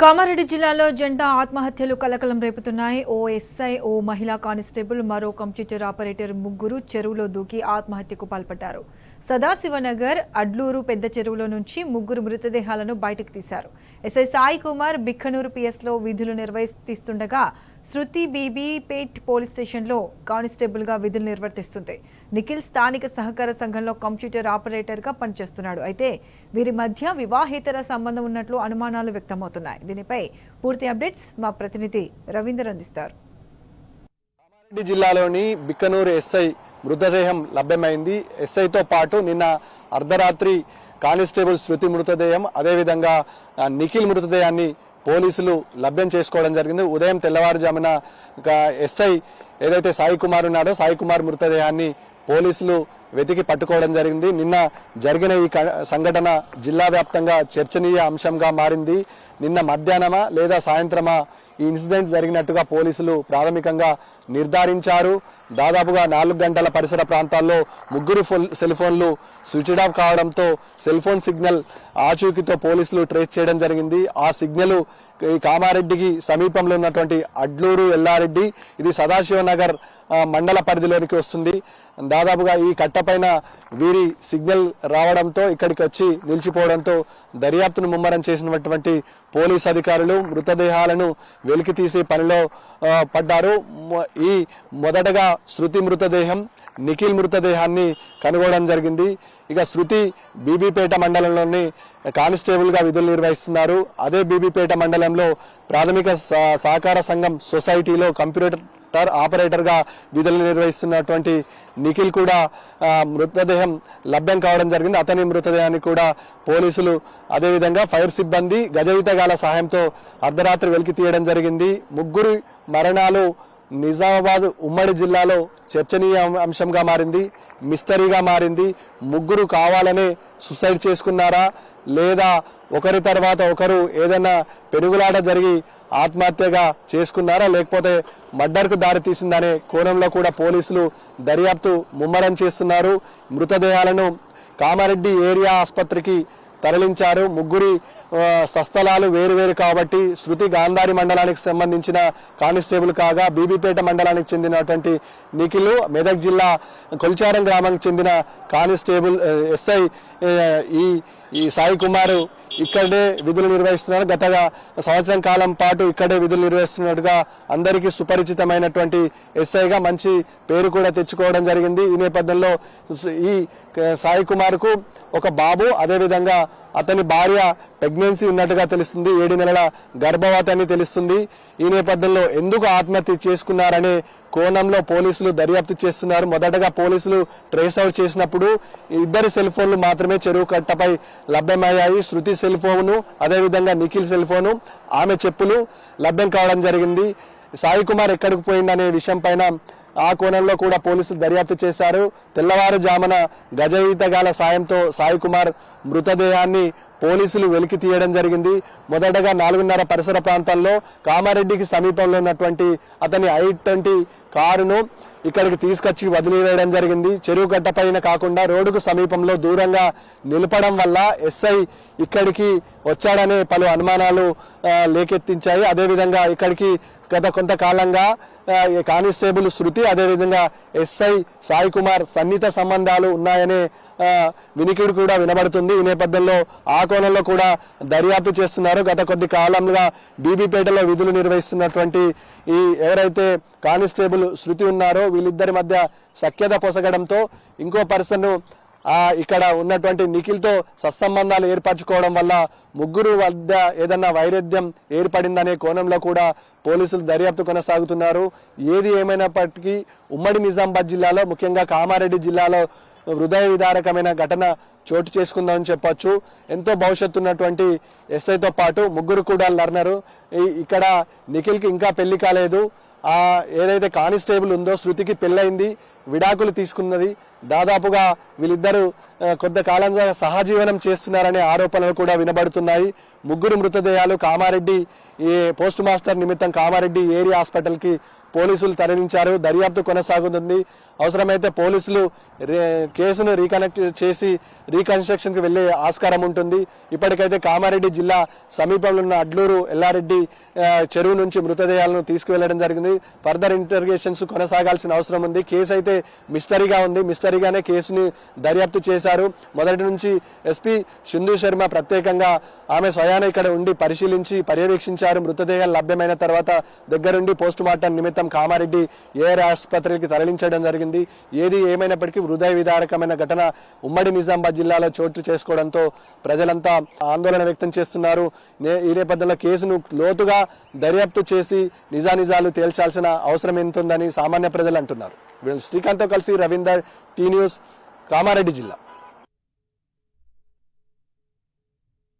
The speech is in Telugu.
కామారెడ్డి జిల్లాలో జెండా ఆత్మహత్యలు కలకలం రేపుతున్నాయి. ఓ ఎస్ఐ, ఓ మహిళా కానిస్టేబుల్, మరో కంప్యూటర్ ఆపరేటర్ ముగ్గురు చెరువులో దూకి ఆత్మహత్యకు పాల్పడ్డారు. సదాశివనగర్ అడ్లూరు పెద్ద చెరువులో నుంచి ముగ్గురు మృతదేహాలను బయటకు తీశారు. ఎస్ఐ సాయి కుమార్ బిక్కనూరు పిఎస్లో విధులు నిర్వహిస్తుండగా శృతి బీబీపేట్ పోలీస్ స్టేషన్లో కానిస్టేబుల్గా విధులు నిర్వర్తిస్తుంది. నిఖిల్ స్థానిక సహకార సంఘంలో కంప్యూటర్ ఆపరేటర్గా పనిచేస్తున్నాడు. అయితే వీరి మధ్య వివాహేతర సంబంధం ఉన్నట్లు అనుమానాలు వ్యక్తమవుతున్నాయి. దీనిపై పూర్తి అప్డేట్స్ మా ప్రతినిధి రవీందర్ అందిస్తారు. కామారెడ్డి జిల్లాలోని బిక్కనూరు ఎస్ఐ మృతదేహం లభ్యమైంది. ఎస్ఐతో పాటు నిన్న అర్ధరాత్రి కానిస్టేబుల్ శృతి మృతదేహం, అదేవిధంగా నిఖిల్ మృతదేహాన్ని పోలీసులు లభ్యం చేసుకోవడం జరిగింది. ఉదయం తెల్లవారుజామున ఎస్ఐ ఏదైతే సాయి కుమార్ ఉన్నాడో సాయి కుమార్ మృతదేహాన్ని పోలీసులు వెతికి పట్టుకోవడం జరిగింది. నిన్న జరిగిన ఈ సంఘటన జిల్లా వ్యాప్తంగా చర్చనీయ అంశంగా మారింది. నిన్న మధ్యాహ్నమా లేదా సాయంత్రమా ఈ ఇన్సిడెంట్ జరిగినట్టుగా పోలీసులు ప్రాథమికంగా నిర్ధారించారు. దాదాపుగా 4 గంటల పరిసర ప్రాంతాల్లో ముగ్గురు సెల్ ఫోన్లు స్విచ్డ్ ఆఫ్ కావడంతో సెల్ ఫోన్ సిగ్నల్ ఆచూకీతో పోలీసులు ట్రేస్ చేయడం జరిగింది. ఆ సిగ్నల్ ఈ కామారెడ్డికి సమీపంలో ఉన్నటువంటి అడ్లూరు ఎల్లారెడ్డి, ఇది సదాశివనగర్ మండల పరిధిలోనికి వస్తుంది. దాదాపుగా ఈ కట్టపైన వీరి సిగ్నల్ రావడంతో ఇక్కడికి వచ్చి నిలిచిపోవడంతో దర్యాప్తును ముమ్మరం చేసినటువంటి పోలీస్ అధికారులు మృతదేహాలను వెలికి తీసే పనిలో పడ్డారు. ఈ మొదటగా శృతి మృతదేహం, నిఖిల్ మృతదేహాన్ని కనుగొనడం జరిగింది. ఇక శృతి బీబీపేట మండలంలోని కానిస్టేబుల్ గా విధులు నిర్వహిస్తున్నారు. అదే బీబీపేట మండలంలో ప్రాథమిక సహకార సంఘం సొసైటీలో కంప్యూటర్ ఆపరేటర్ గా విధులు నిర్వహిస్తున్నటువంటి నిఖిల్ కూడా మృతదేహం లభ్యం కావడం జరిగింది. అతని మృతదేహాన్ని కూడా పోలీసులు అదేవిధంగా ఫైర్ సిబ్బంది గజయితగాల సహాయంతో అర్ధరాత్రి వెలికి తీయడం జరిగింది. ముగ్గురు మరణాలు నిజామాబాద్ ఉమ్మడి జిల్లాలో చర్చనీయ అంశంగా మారింది, మిస్టరీగా మారింది. ముగ్గురు కావాలనే సూసైడ్ చేసుకున్నారా లేదా ఒకరి తర్వాత ఒకరు ఏదైనా పెరుగులాట జరిగి ఆత్మహత్యగా చేసుకున్నారా లేకపోతే మర్డర్కు దారి తీసిందనే కోణంలో కూడా పోలీసులు దర్యాప్తు ముమ్మరం చేస్తున్నారు. మృతదేహాలను కామారెడ్డి ఏరియా ఆసుపత్రికి తరలించారు. ముగ్గురి స్వస్థలాలు వేరువేరు కాబట్టి శృతి గాంధారి మండలానికి సంబంధించిన కానిస్టేబుల్ కాగా, బీబీపేట మండలానికి చెందినటువంటి నిఖిల్ మెదక్ జిల్లా కొల్చారం గ్రామానికి చెందిన కానిస్టేబుల్ ఎస్ఐ ఈ సాయి కుమార్ ఇక్కడే విధులు నిర్వహిస్తున్నారు. గత సంవత్సరం కాలం పాటు ఇక్కడే విధులు నిర్వహిస్తున్నట్టుగా అందరికీ సుపరిచితమైనటువంటి ఎస్ఐగా మంచి పేరు కూడా తెచ్చుకోవడం జరిగింది. ఈ నేపథ్యంలో ఈ సాయి కుమార్ కు ఒక బాబు, అదేవిధంగా అతని భార్య ప్రెగ్నెన్సీ ఉన్నట్టుగా తెలుస్తుంది. 7 నెలల గర్భవతి అని తెలుస్తుంది. ఈ నేపథ్యంలో ఎందుకు ఆత్మహత్య చేసుకున్నారనే కోణంలో పోలీసులు దర్యాప్తు చేస్తున్నారు. మొదటగా పోలీసులు ట్రేస్ అవుట్ చేసినప్పుడు ఇద్దరి సెల్ ఫోన్లు మాత్రమే చెరువు కట్టపై లభ్యమయ్యాయి. శృతి సెల్ ఫోను, అదేవిధంగా నిఖిల్ సెల్ ఫోను, ఆమె చెప్పులు లభ్యం కావడం జరిగింది. సాయి కుమార్ ఎక్కడికి పోయిందనే విషయం పైన ఆ కోణంలో కూడా పోలీసులు దర్యాప్తు చేశారు. తెల్లవారుజామున గజయితగాల సాయంతో సాయి కుమార్ మృతదేహాన్ని పోలీసులు వెలికి తీయడం జరిగింది. మొదటగా 4:30 పరిసర ప్రాంతాల్లో కామారెడ్డికి సమీపంలో ఉన్నటువంటి అతని I-20 కారును ఇక్కడికి తీసుకొచ్చి వదిలివేయడం జరిగింది. చెరువు గట్టపైన కాకుండా రోడ్డుకు సమీపంలో దూరంగా నిలపడం వల్ల ఎస్ఐ ఇక్కడికి వచ్చాడనే పలు అనుమానాలు లేకెత్తించాయి. అదేవిధంగా ఇక్కడికి గత కొంతకాలంగా కానిస్టేబుల్ శృతి, అదేవిధంగా ఎస్ఐ సాయి కుమార్ సన్నిహిత సంబంధాలు ఉన్నాయనే వినికిడి కూడా వినబడుతుంది. ఈ నేపథ్యంలో ఆ కోణంలో కూడా దర్యాప్తు చేస్తున్నారు. గత కొద్ది కాలంగా బీబీపేటలో విధులు నిర్వహిస్తున్నటువంటి ఈ ఎవరైతే కానిస్టేబుల్ శృతి ఉన్నారో వీళ్ళిద్దరి మధ్య సఖ్యత పొసగడంతో ఇంకో పర్సన్ ఇక్కడ ఉన్నటువంటి నిఖిల్తో సత్సంబంధాలు ఏర్పరచుకోవడం వల్ల ముగ్గురు వద్ద ఏదన్నా వైరుధ్యం ఏర్పడిందనే కోణంలో కూడా పోలీసులు దర్యాప్తు కొనసాగుతున్నారు. ఏది ఏమైనప్పటికీ ఉమ్మడి నిజామాబాద్ జిల్లాలో, ముఖ్యంగా కామారెడ్డి జిల్లాలో హృదయ విదారకమైన ఘటన చోటు చేసుకుందామని చెప్పొచ్చు. ఎంతో భవిష్యత్తు ఉన్నటువంటి ఎస్ఐతో పాటు ముగ్గురు కూడా లర్నరు. ఇక్కడ నిఖిల్కి ఇంకా పెళ్లి కాలేదు. ఏదైతే కానిస్టేబుల్ ఉందో శృతికి పెళ్ళయింది, విడాకులు తీసుకున్నది. దాదాపుగా వీళ్ళిద్దరూ కొంతకాలంగా సహజీవనం చేస్తున్నారనే ఆరోపణలు కూడా వినబడుతున్నాయి. ముగ్గురు మృతదేహాలు కామారెడ్డి పోస్ట్ మాస్టర్ నిమిత్తం కామారెడ్డి ఏరియా హాస్పిటల్ కి పోలీసులు తరలించారు. దర్యాప్తు కొనసాగుతుంది. అవసరమైతే పోలీసులు కేసును రీకనెక్ట్ చేసి రీకన్స్ట్రక్షన్కి వెళ్లే ఆస్కారం ఉంటుంది. ఇప్పటికైతే కామారెడ్డి జిల్లా సమీపంలో ఉన్న అడ్లూరు ఎల్లారెడ్డి చెరువు నుంచి మృతదేహాలను తీసుకువెళ్లడం జరిగింది. ఫర్దర్ ఇంటర్గేషన్స్ కొనసాగాల్సిన అవసరం ఉంది. కేసు అయితే మిస్టరీగా ఉంది. మిస్టరీగానే కేసుని దర్యాప్తు చేశారు. మొదటి నుంచి ఎస్పీ సింధు శర్మ ప్రత్యేకంగా ఆమె స్వయాన ఇక్కడ ఉండి పరిశీలించి పర్యవేక్షించారు. మృతదేహాలు లభ్యమైన తర్వాత దగ్గరుండి పోస్ట్ మార్టం నిమిత్తం కామారెడ్డి ఏఆర్ ఆసుపత్రికి తరలించడం జరిగింది. ఏది ఏమైనప్పటికీ హృదయ విదారకమైన ఘటన ఉమ్మడి నిజామాబాద్ జిల్లాలో చోటు చేసుకోవడంతో ప్రజలంతా ఆందోళన వ్యక్తం చేస్తున్నారు. ఈ నేపథ్యంలో కేసును లోతుగా దర్యాప్తు చేసి నిజానిజాలు తేల్చాల్సిన అవసరం ఎంతుందని సామాన్య ప్రజలు అంటున్నారు. శ్రీకాంత్తో కలిసి రవీందర్, టీ న్యూస్, కామారెడ్డి జిల్లా.